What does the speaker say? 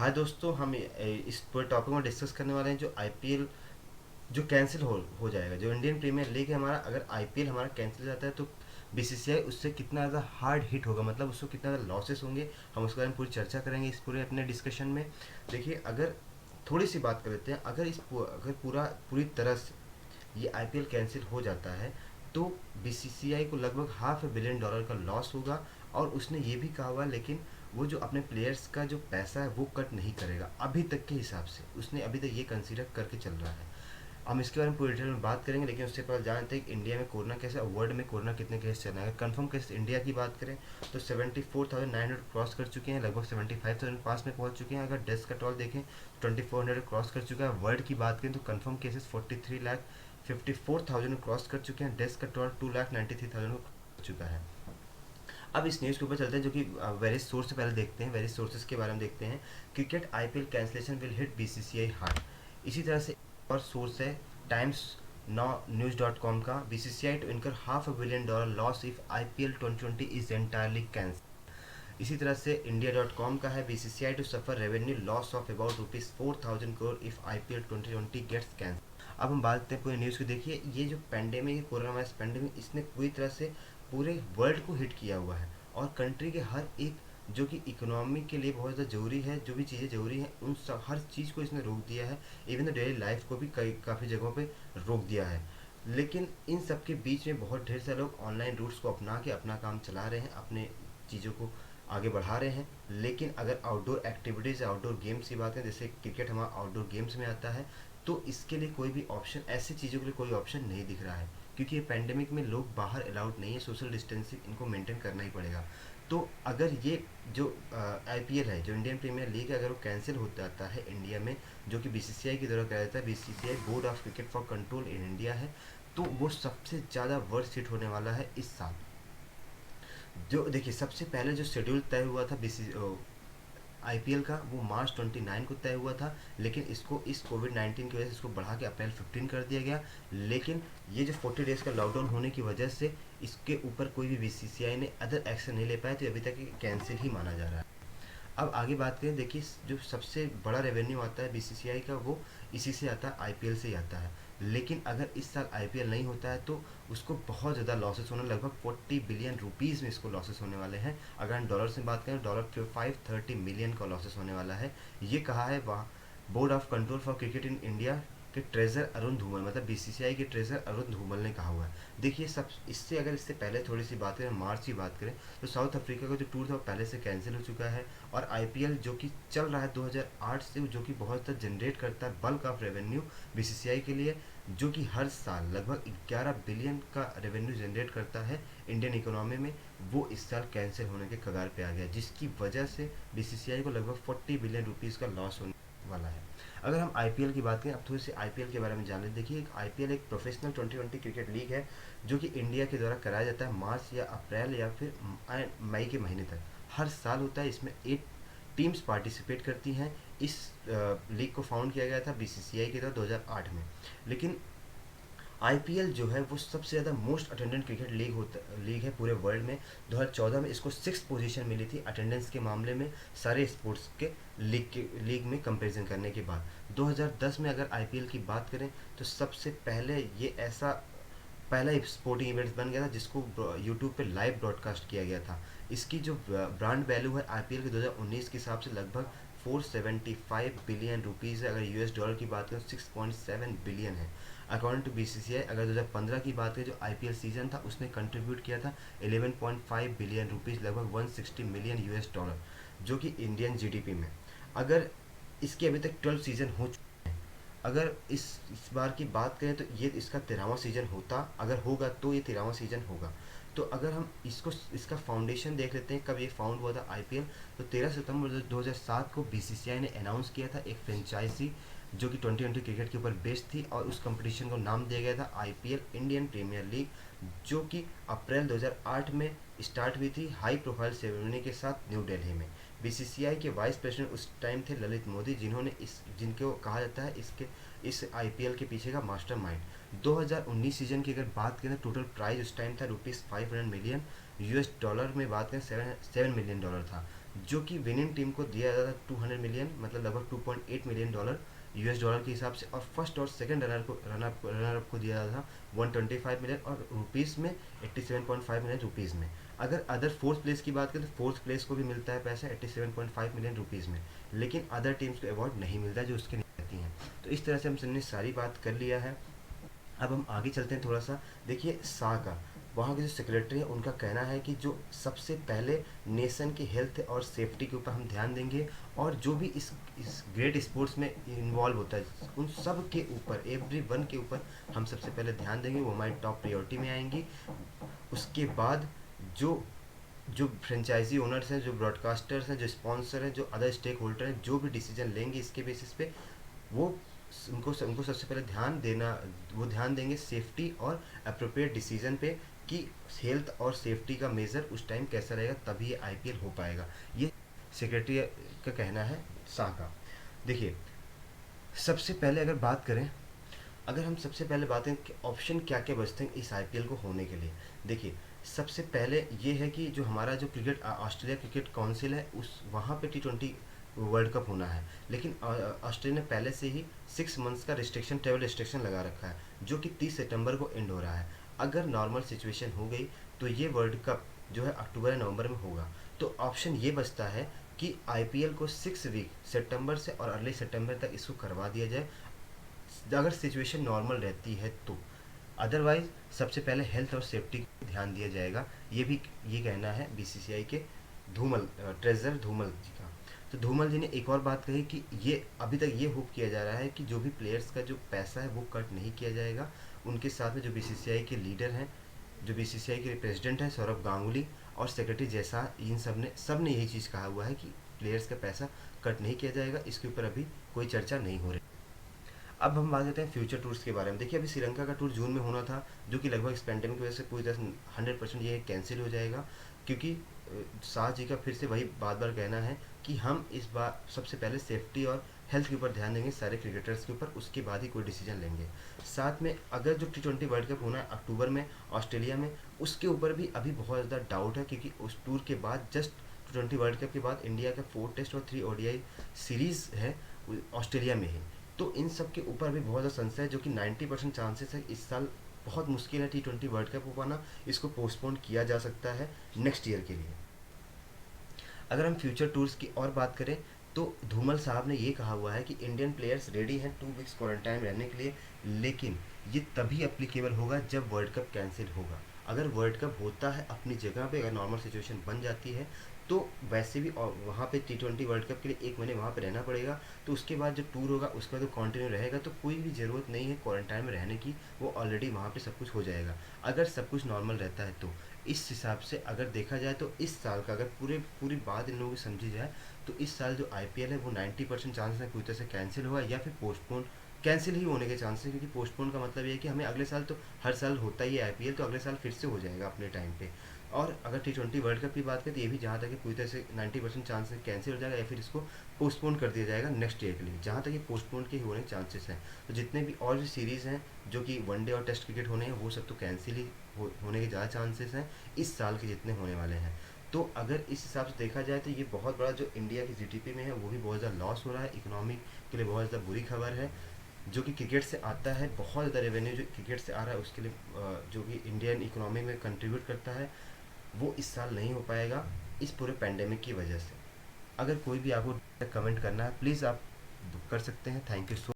हाँ दोस्तों, हम इस पूरे टॉपिक में डिस्कस करने वाले हैं जो आईपीएल जो कैंसिल हो जाएगा। जो इंडियन प्रीमियर लीग है हमारा, अगर आईपीएल हमारा कैंसिल हो जाता है तो बीसीसीआई उससे कितना ज़्यादा हार्ड हिट होगा, मतलब उसको कितना ज़्यादा लॉसेस होंगे, हम उसके बारे में पूरी चर्चा करेंगे इस पूरे अपने डिस्कशन में। देखिए, अगर थोड़ी सी बात कर लेते हैं, अगर पूरी तरह से ये आईपीएल कैंसिल हो जाता है तो बीसीसीआई को लगभग $500 million का लॉस होगा। और उसने ये भी कहा हुआ है, लेकिन वो जो अपने प्लेयर्स का जो पैसा है वो कट नहीं करेगा अभी तक के हिसाब से, उसने अभी तक ये कंसीडर करके चल रहा है। हम इसके बारे में पूरी डिटेल में बात करेंगे, लेकिन उससे पहले जानते हैं कि इंडिया में कोरोना कैसे और वर्ल्ड में कोरोना कितने केस चल रहे हैं। अगर कंफर्म केस इंडिया की बात करें तो 74,900 क्रॉस कर चुके हैं, लगभग 75,000 पास में पहुंच चुके हैं। अगर डेथ का टोल देखें 2400 क्रॉस कर चुका है। वर्ल्ड की बात करें तो कंफर्म केसेस 43,54,000 क्रॉस कर चुके हैं। डेथ का टोल 2,93,000 हो चुका है। अब इस न्यूज़ के ऊपर चलते हैं, जो कि वेरियस सोर्स से पहले देखते हैं, वेरियस सोर्सेज के बारे में देखते हैं। Cricket IPL cancellation will hit BCCI hard. इसी तरह से और सोर्स है टाइम्स नौ न्यूज़.com का, BCCI to incur $500 million loss if IPL 2020 is entirely cancelled. इसी तरह से इंडिया.com का है, BCCI to suffer revenue loss of about ₹4,000 crore if IPL 2020 gets cancelled. अब हम बात करते हैं पूरे न्यूज़ की। देखिए, ये जो पेंडेमिक है, कोरोना वायरस पेंडेमिक, इसने पूरी तरह से पूरे वर्ल्ड को हिट किया हुआ है। और कंट्री के हर एक जो कि इकोनॉमी के लिए बहुत ज़्यादा ज़रूरी है, जो भी चीज़ें ज़रूरी हैं उन सब हर चीज़ को इसने रोक दिया है। इवन तो डेली लाइफ को भी काफ़ी जगहों पे रोक दिया है। लेकिन इन सब के बीच में बहुत ढेर सारे लोग ऑनलाइन रूट्स को अपना के अपना काम चला रहे हैं, अपने चीज़ों को आगे बढ़ा रहे हैं। लेकिन अगर आउटडोर एक्टिविटीज़, आउटडोर गेम्स की बात है, जैसे क्रिकेट हमारा आउटडोर गेम्स में आता है, तो इसके लिए कोई भी ऑप्शन, ऐसी चीज़ों के लिए कोई ऑप्शन नहीं दिख रहा है। क्योंकि ये पैंडेमिक में लोग बाहर अलाउड नहीं है, सोशल डिस्टेंसिंग इनको मेंटेन करना ही पड़ेगा। तो अगर ये जो आईपीएल है, जो इंडियन प्रीमियर लीग है, अगर वो कैंसिल हो जाता है इंडिया में, जो कि बीसीसीआई के द्वारा कराया जाता है, BCCI board of cricket for control in India है, तो वो सबसे ज़्यादा वर्स्ट हिट होने वाला है इस साल। जो देखिए, सबसे पहले जो शेड्यूल तय हुआ था बीसी आईपीएल का, वो मार्च 29 को तय हुआ था। लेकिन इसको इस कोविड-19 की वजह से इसको बढ़ा के अप्रैल 15 कर दिया गया। लेकिन ये जो 40 डेज़ का लॉकडाउन होने की वजह से इसके ऊपर कोई भी बीसीसीआई ने अदर एक्शन नहीं ले पाया, तो अभी तक ये कैंसिल ही माना जा रहा है। अब आगे बात करें, देखिए जो सबसे बड़ा रेवेन्यू आता है बीसीसीआई का, वो इसी से आता है, आईपीएल से ही आता है। लेकिन अगर इस साल आईपीएल नहीं होता है तो उसको बहुत ज़्यादा लॉसेस होने, लगभग 40 बिलियन रुपीज़ में इसको लॉसेस होने वाले हैं। अगर हम डॉलर से बात करें, डॉलर के 530 मिलियन का लॉसेस होने वाला है। ये कहा है वहाँ board of control for cricket in India के ट्रेजर अरुण धूमल, मतलब बीसीसीआई के ट्रेजर अरुण धूमल ने कहा हुआ है। देखिए, सब इससे अगर इससे पहले थोड़ी सी बात करें, मार्च की बात करें, तो साउथ अफ्रीका का जो टूर था वो पहले से कैंसिल हो चुका है। और आईपीएल जो कि चल रहा है 2008 से, जो कि बहुत ज़्यादा जनरेट करता है बल्क ऑफ रेवेन्यू बीसीसीआई के लिए, जो कि हर साल लगभग 11 बिलियन का रेवेन्यू जनरेट करता है इंडियन इकोनॉमी में, वो इस साल कैंसिल होने के कगार पे आ गया, जिसकी वजह से बीसीसीआई को लगभग 40 बिलियन रुपीज़ का लॉस होने वाला है। अगर हम आईपीएल की बात करें, अब थोड़ी सी आईपीएल के बारे में जान लें। देखिए, आईपीएल एक प्रोफेशनल 2020 क्रिकेट लीग है, जो कि इंडिया के द्वारा कराया जाता है मार्च या अप्रैल या फिर मई के महीने तक। हर साल होता है, इसमें 8 टीम्स पार्टिसिपेट करती हैं। इस लीग को फाउंड किया गया था बीसीसीआई के द्वारा 2008 में। लेकिन आईपीएल जो है वो सबसे ज़्यादा मोस्ट अटेंडेंट क्रिकेट लीग है पूरे वर्ल्ड में। 2014 में इसको 6th पोजीशन मिली थी अटेंडेंस के मामले में, सारे स्पोर्ट्स के लीग में कंपैरिजन करने के बाद। 2010 में अगर आईपीएल की बात करें तो सबसे पहले ये ऐसा पहला स्पोर्टिंग इवेंट्स बन गया था जिसको यूट्यूब पे लाइव ब्रॉडकास्ट किया गया था। इसकी जो ब्रांड वैल्यू है आईपीएल के 2019 के हिसाब से लगभग 475 बिलियन रुपीज़ है। अगर यूएस डॉलर की बात करें तो 6.7 बिलियन है अकॉर्डिंग टू बीसीसीआई। अगर 2015 की बात करें, जो आईपीएल सीजन था, उसने कंट्रीब्यूट किया था 11.5 बिलियन रुपीज़, लगभग 160 मिलियन यूएस डॉलर, जो कि इंडियन जीडीपी में। अगर इसके अभी तक 12 सीजन हो चुके हैं। अगर इस बार की बात करें तो ये इसका 13वां सीजन होता, अगर होगा तो ये 13वां सीजन होगा। तो अगर हम इसका फाउंडेशन देख लेते हैं, कब ये फाउंड हुआ था आईपीएल, तो 13 सितंबर 2007 को बीसीसीआई ने अनाउंस किया था एक फ्रेंचाइजी जो कि 2020 क्रिकेट के ऊपर बेस्ड थी, और उस कंपटीशन को नाम दिया गया था आईपीएल इंडियन प्रीमियर लीग, जो कि अप्रैल 2008 में स्टार्ट हुई थी हाई प्रोफाइल सेरेमनी के साथ न्यू दिल्ली में। बीसीसीआई के वाइस प्रेसिडेंट उस टाइम थे ललित मोदी, जिनको कहा जाता है इस आईपीएल के पीछे का मास्टरमाइंड। 2019 सीजन की अगर बात करें, टोटल प्राइस उस टाइम था ₹500 मिलियन, यूएस डॉलर में बात करें $7 मिलियन था। जो कि विनिंग टीम को दिया जाता था 200 मिलियन, मतलब लगभग $2.8 मिलियन यूएस डॉलर के हिसाब से, और फर्स्ट और सेकंड रनर अप को दिया जाता था 125 मिलियन, और रुपीज़ में 87.5 मिलियन रुपीज़ में। अगर अदर फोर्थ प्लेस की बात करें तो फोर्थ प्लेस को भी मिलता है पैसा 87.5 मिलियन रुपीज़ में, लेकिन अदर टीम्स को अवार्ड नहीं मिलता जो उसके नीचे रहती हैं। तो इस तरह से हमने सारी बात कर लिया है। अब हम आगे चलते हैं थोड़ा सा। देखिए सा का, वहाँ के जो सेक्रेटरी है उनका कहना है कि जो सबसे पहले नेशन की हेल्थ और सेफ्टी के ऊपर हम ध्यान देंगे, और जो भी इस ग्रेट स्पोर्ट्स में इन्वॉल्व होता है उन सब के ऊपर, एवरी वन के ऊपर हम सबसे पहले ध्यान देंगे, वो हमारी टॉप प्रायोरिटी में आएंगी। उसके बाद जो जो फ्रेंचाइजी ओनर्स हैं, जो ब्रॉडकास्टर्स हैं, जो स्पॉन्सर हैं, जो अदर स्टेक होल्डर हैं, जो भी डिसीजन लेंगे इसके बेसिस पे, वो उनको सबसे पहले ध्यान देना, वो ध्यान देंगे सेफ्टी और अप्रोप्रिएट डिसीजन पे, कि हेल्थ और सेफ्टी का मेज़र उस टाइम कैसा रहेगा, तभी ये आईपीएल हो पाएगा। ये सेक्रेटरी का कहना है, शाह का। देखिए सबसे पहले अगर बात करें, अगर हम सबसे पहले बात करें कि ऑप्शन क्या क्या बचते हैं इस आईपीएल को होने के लिए। देखिए सबसे पहले ये है कि जो हमारा जो क्रिकेट ऑस्ट्रेलिया क्रिकेट काउंसिल है, उस वहाँ पे T20 वर्ल्ड कप होना है, लेकिन ऑस्ट्रेलिया ने पहले से ही 6 मंथ्स का रिस्ट्रिक्शन, ट्रेवल रिस्ट्रिक्शन लगा रखा है, जो कि 30 सितंबर को एंड हो रहा है। अगर नॉर्मल सिचुएशन हो गई तो ये वर्ल्ड कप जो है अक्टूबर या नवंबर में होगा। तो ऑप्शन ये बचता है कि आईपीएल को 6 वीक सितंबर से और अर्ली सितंबर तक इसको करवा दिया जाए, अगर सिचुएशन नॉर्मल रहती है तो। अदरवाइज सबसे पहले हेल्थ और सेफ्टी को ध्यान दिया जाएगा, ये कहना है बीसीसीआई के धूमल, ट्रेजर धूमल जी का। तो धूमल जी ने एक और बात कही कि ये अभी तक ये होप किया जा रहा है कि जो भी प्लेयर्स का जो पैसा है वो कट नहीं किया जाएगा। उनके साथ में जो बीसीसीआई के लीडर हैं, जो बीसीसीआई के प्रेसिडेंट हैं सौरभ गांगुली, और सेक्रेटरी जैसा, इन सब ने यही चीज़ कहा हुआ है कि प्लेयर्स का पैसा कट नहीं किया जाएगा। इसके ऊपर अभी कोई चर्चा नहीं हो रही। अब हम बात करते हैं फ्यूचर टूर्स के बारे में। देखिए अभी श्रीलंका का टूर जून में होना था, जो कि लगभग इस पेंडेमिक की वजह से पूरी तरह से 100% ये कैंसिल हो जाएगा, क्योंकि शाह जी का फिर से वही बार बार कहना है कि हम इस बार सबसे पहले सेफ्टी और हेल्थ के ऊपर ध्यान देंगे सारे क्रिकेटर्स के ऊपर, उसके बाद ही कोई डिसीजन लेंगे। साथ में अगर जो T20 वर्ल्ड कप होना है अक्टूबर में ऑस्ट्रेलिया में, उसके ऊपर भी अभी बहुत ज़्यादा डाउट है, क्योंकि उस टूर के बाद जस्ट T20 वर्ल्ड कप के बाद इंडिया का 4 टेस्ट और 3 ODI सीरीज़ है ऑस्ट्रेलिया में ही। तो इन सब के ऊपर भी बहुत ज़्यादा संशय है, जो कि 90% चांसेस है इस साल बहुत मुश्किल है T20 वर्ल्ड कप हो पाना, इसको पोस्टपोन किया जा सकता है नेक्स्ट ईयर के लिए। अगर हम फ्यूचर टूर्स की और बात करें तो धूमल साहब ने ये कहा हुआ है कि इंडियन प्लेयर्स रेडी हैं 2 वीक्स क्वारंटाइन रहने के लिए, लेकिन ये तभी अप्लीकेबल होगा जब वर्ल्ड कप कैंसिल होगा। अगर वर्ल्ड कप होता है अपनी जगह पे, अगर नॉर्मल सिचुएशन बन जाती है, तो वैसे भी और वहाँ पे T20 वर्ल्ड कप के लिए 1 महीने वहाँ पे रहना पड़ेगा। तो उसके बाद जो टूर होगा उसका तो कंटिन्यू रहेगा, तो कोई भी ज़रूरत नहीं है क्वारंटाइन में रहने की, वो ऑलरेडी वहाँ पे सब कुछ हो जाएगा अगर सब कुछ नॉर्मल रहता है तो। इस हिसाब से अगर देखा जाए तो इस साल का अगर पूरी बात इन लोगों की समझी जाए, तो इस साल जो आईपीएल है वो 90% चांस है पूरी तरह से कैंसिल होगा, या फिर पोस्टपोन, कैंसिल ही होने के चांस है, क्योंकि पोस्टपोन का मतलब ये है कि हमें अगले साल, तो हर साल होता ही है आईपीएल, तो अगले साल फिर से हो जाएगा अपने टाइम पे। और अगर T20 वर्ल्ड कप की बात करें तो ये भी जहाँ तक कि पूरी तरह से 90% चांस है कैंसिल हो जाएगा, या फिर इसको पोस्टपोन कर दिया जाएगा नेक्स्ट ईयर के लिए, जहाँ तक कि पोस्टपोन के होने के चांसेस हैं। तो जितने भी और भी सीरीज़ हैं जो कि वनडे और टेस्ट क्रिकेट होने हैं, वो सब तो कैंसिल ही होने के ज़्यादा चांसेस हैं इस साल के जितने होने वाले हैं। तो अगर इस हिसाब से देखा जाए तो ये बहुत बड़ा जो इंडिया की जीडीपी में है वो भी बहुत ज़्यादा लॉस हो रहा है, इकोनॉमी के लिए बहुत ज़्यादा बुरी खबर है। जो कि क्रिकेट से आता है, बहुत ज़्यादा रेवेन्यू जो क्रिकेट से आ रहा है उसके लिए, जो कि इंडियन इकोनॉमी में कंट्रीब्यूट करता है, वो इस साल नहीं हो पाएगा इस पूरे पैंडेमिक की वजह से। अगर कोई भी आपको कमेंट करना है प्लीज़ आप कर सकते हैं। Thank you so